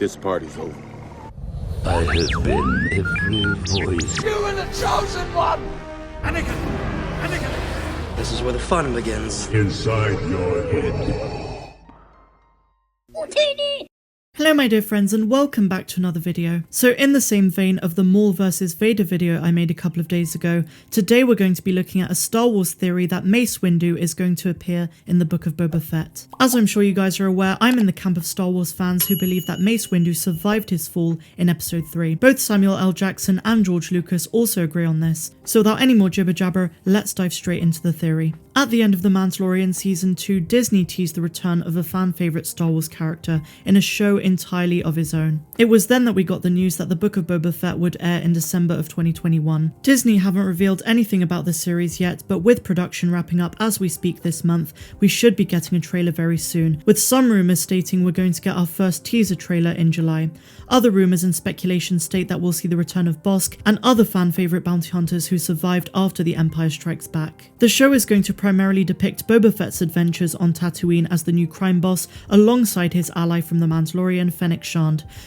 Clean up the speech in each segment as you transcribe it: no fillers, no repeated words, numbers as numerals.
This party's over. I have been every voice. You are the chosen one! Anakin! Anakin! This is where the fun begins. Inside your head. Hello my dear friends and welcome back to another video. So in the same vein of the Maul vs Vader video I made a couple of days ago, today we're going to be looking at a Star Wars theory that Mace Windu is going to appear in the Book of Boba Fett. As I'm sure you guys are aware, I'm in the camp of Star Wars fans who believe that Mace Windu survived his fall in episode 3. Both Samuel L. Jackson and George Lucas also agree on this. So without any more jibber jabber, let's dive straight into the theory. At the end of The Mandalorian Season 2, Disney teased the return of a fan favourite Star Wars character in a show entirely of his own. It was then that we got the news that the Book of Boba Fett would air in December of 2021. Disney haven't revealed anything about the series yet, but with production wrapping up as we speak this month, we should be getting a trailer very soon, with some rumours stating we're going to get our first teaser trailer in July. Other rumours and speculation state that we'll see the return of Bossk and other fan favourite bounty hunters who survived after the Empire Strikes Back. The show is going to primarily depict Boba Fett's adventures on Tatooine as the new crime boss alongside his ally from The Mandalorian, Fennec,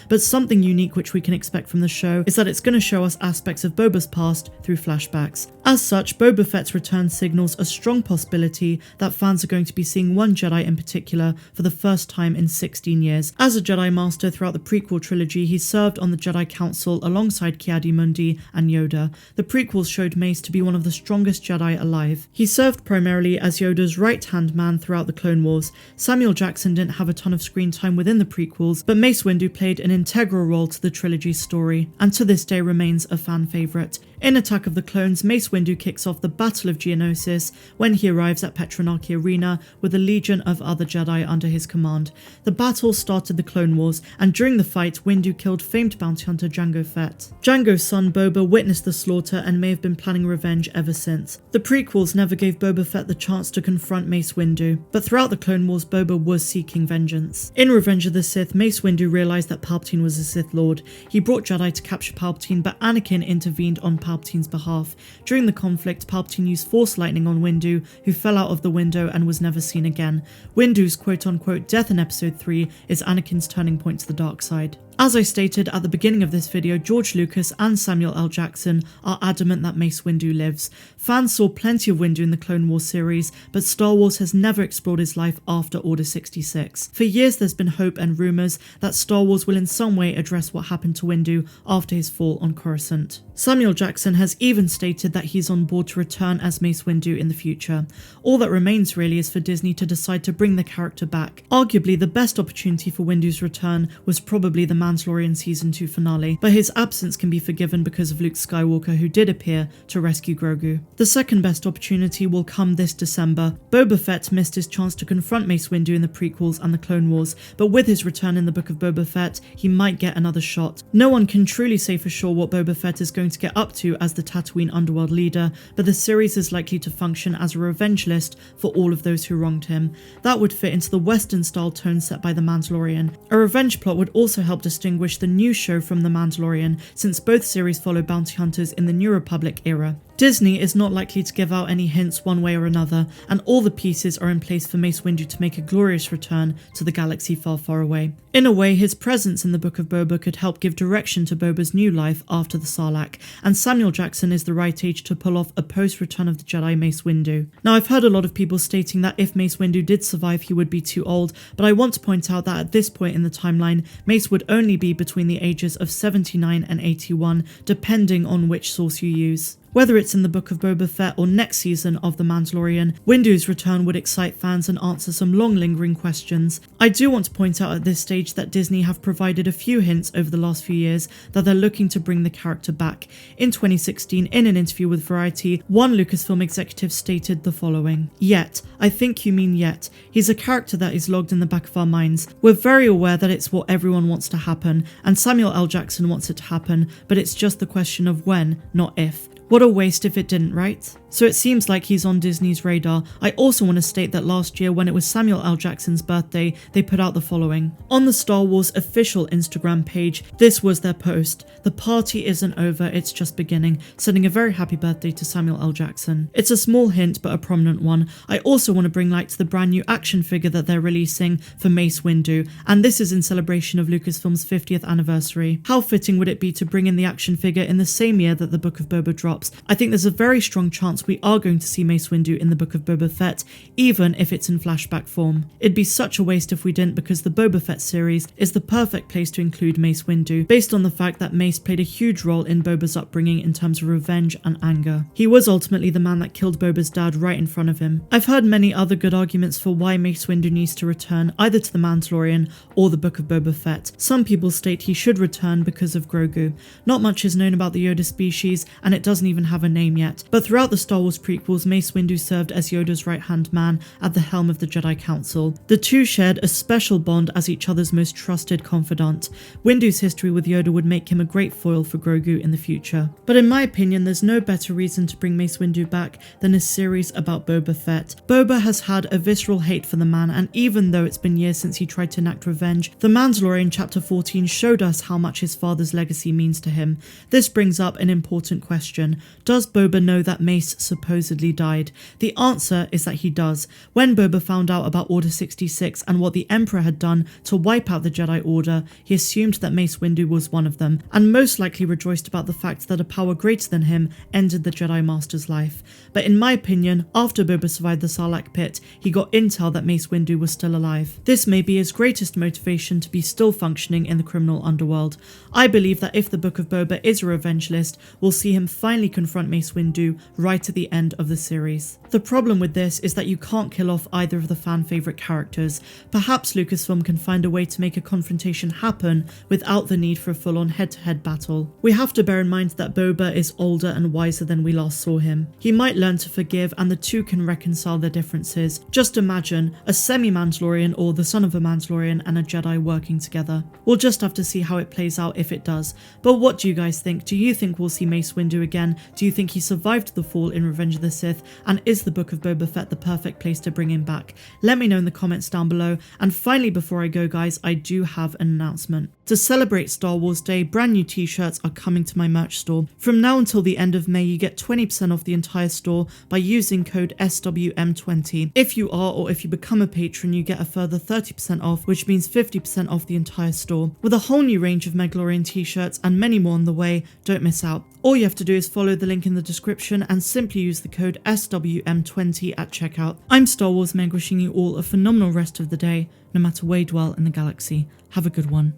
but something unique which we can expect from the show is that it's going to show us aspects of Boba's past through flashbacks. As such, Boba Fett's return signals a strong possibility that fans are going to be seeing one Jedi in particular for the first time in 16 years. As a Jedi Master throughout the prequel trilogy, he served on the Jedi Council alongside Ki-Adi-Mundi and Yoda. The prequels showed Mace to be one of the strongest Jedi alive. He served primarily as Yoda's right-hand man throughout the Clone Wars. Samuel Jackson didn't have a ton of screen time within the prequels, but Mace Windu played an integral role to the trilogy's story, and to this day remains a fan favourite. In Attack of the Clones, Mace Windu kicks off the Battle of Geonosis when he arrives at Petranaki Arena with a legion of other Jedi under his command. The battle started the Clone Wars, and during the fight, Windu killed famed bounty hunter Jango Fett. Jango's son Boba witnessed the slaughter and may have been planning revenge ever since. The prequels never gave Boba Fett the chance to confront Mace Windu, but throughout the Clone Wars, Boba was seeking vengeance. In Revenge of the Sith, Mace Windu realised that Palpatine was a Sith Lord. He brought Jedi to capture Palpatine, but Anakin intervened on Palpatine's behalf. During the conflict, Palpatine used Force Lightning on Windu, who fell out of the window and was never seen again. Windu's quote-unquote death in episode 3 is Anakin's turning point to the dark side. As I stated at the beginning of this video, George Lucas and Samuel L. Jackson are adamant that Mace Windu lives. Fans saw plenty of Windu in the Clone Wars series, but Star Wars has never explored his life after Order 66. For years there's been hope and rumours that Star Wars will in some way address what happened to Windu after his fall on Coruscant. Samuel Jackson has even stated that he's on board to return as Mace Windu in the future. All that remains really is for Disney to decide to bring the character back. Arguably the best opportunity for Windu's return was probably the Mandalorian Season 2 finale, but his absence can be forgiven because of Luke Skywalker, who did appear to rescue Grogu. The second best opportunity will come this December. Boba Fett missed his chance to confront Mace Windu in the prequels and the Clone Wars, but with his return in the Book of Boba Fett, he might get another shot. No one can truly say for sure what Boba Fett is going to get up to as the Tatooine underworld leader, but the series is likely to function as a revenge list for all of those who wronged him. That would fit into the Western-style tone set by The Mandalorian. A revenge plot would also help distinguish the new show from The Mandalorian, since both series follow bounty hunters in the New Republic era. Disney is not likely to give out any hints one way or another, and all the pieces are in place for Mace Windu to make a glorious return to the galaxy far, far away. In a way, his presence in the Book of Boba could help give direction to Boba's new life after the Sarlacc, and Samuel Jackson is the right age to pull off a post-Return of the Jedi Mace Windu. Now, I've heard a lot of people stating that if Mace Windu did survive, he would be too old, but I want to point out that at this point in the timeline, Mace would only be between the ages of 79 and 81, depending on which source you use. Whether it's in the Book of Boba Fett or next season of The Mandalorian, Windu's return would excite fans and answer some long-lingering questions. I do want to point out at this stage that Disney have provided a few hints over the last few years that they're looking to bring the character back. In 2016, in an interview with Variety, one Lucasfilm executive stated the following: "Yet, I think you mean yet. He's a character that is logged in the back of our minds. We're very aware that it's what everyone wants to happen, and Samuel L. Jackson wants it to happen, but it's just the question of when, not if. What a waste if it didn't, right?" so it seems like he's on Disney's radar. I also want to state that last year, when it was Samuel L. Jackson's birthday, they put out the following. On the Star Wars official Instagram page, this was their post. "The party isn't over, it's just beginning," sending a very happy birthday to Samuel L. Jackson. It's a small hint, but a prominent one. I also want to bring light to the brand new action figure that they're releasing for Mace Windu, and this is in celebration of Lucasfilm's 50th anniversary. How fitting would it be to bring in the action figure in the same year that the Book of Boba drops? I think there's a very strong chance we are going to see Mace Windu in the Book of Boba Fett, even if it's in flashback form. It'd be such a waste if we didn't, because the Boba Fett series is the perfect place to include Mace Windu, based on the fact that Mace played a huge role in Boba's upbringing in terms of revenge and anger. He was ultimately the man that killed Boba's dad right in front of him. I've heard many other good arguments for why Mace Windu needs to return, either to the Mandalorian or the Book of Boba Fett. Some people state he should return because of Grogu. Not much is known about the Yoda species, and it doesn't even have a name yet, but throughout the Star Wars prequels, Mace Windu served as Yoda's right-hand man at the helm of the Jedi Council. The two shared a special bond as each other's most trusted confidant. Windu's history with Yoda would make him a great foil for Grogu in the future. But in my opinion, there's no better reason to bring Mace Windu back than a series about Boba Fett. Boba has had a visceral hate for the man, and even though it's been years since he tried to enact revenge, The Mandalorian Chapter 14 showed us how much his father's legacy means to him. This brings up an important question. Does Boba know that Mace supposedly died? The answer is that he does. When Boba found out about Order 66 and what the Emperor had done to wipe out the Jedi Order, he assumed that Mace Windu was one of them, and most likely rejoiced about the fact that a power greater than him ended the Jedi Master's life. But in my opinion, after Boba survived the Sarlacc pit, he got intel that Mace Windu was still alive. This may be his greatest motivation to be still functioning in the criminal underworld. I believe that if the Book of Boba is a revenge list, we'll see him finally confront Mace Windu right at the end of the series. The problem with this is that you can't kill off either of the fan favourite characters. Perhaps Lucasfilm can find a way to make a confrontation happen without the need for a full-on head-to-head battle. We have to bear in mind that Boba is older and wiser than we last saw him. He might learn to forgive, and the two can reconcile their differences. Just imagine a semi-Mandalorian or the son of a Mandalorian and a Jedi working together. We'll just have to see how it plays out if it does. But what do you guys think? Do you think we'll see Mace Windu again? Do you think he survived the fall in Revenge of the Sith? And is the Book of Boba Fett the perfect place to bring him back? Let me know in the comments down below. And finally, before I go guys, I do have an announcement. To celebrate Star Wars Day, brand new t-shirts are coming to my merch store. From now until the end of May, you get 20% off the entire store by using code SWM20. If you are, or if you become a patron, you get a further 30% off, which means 50% off the entire store. With a whole new range of Mandalorian t-shirts and many more on the way, don't miss out. All you have to do is follow the link in the description and simply use the code SWM20 at checkout. I'm Star Wars Meg, wishing you all a phenomenal rest of the day, no matter where you dwell in the galaxy. Have a good one.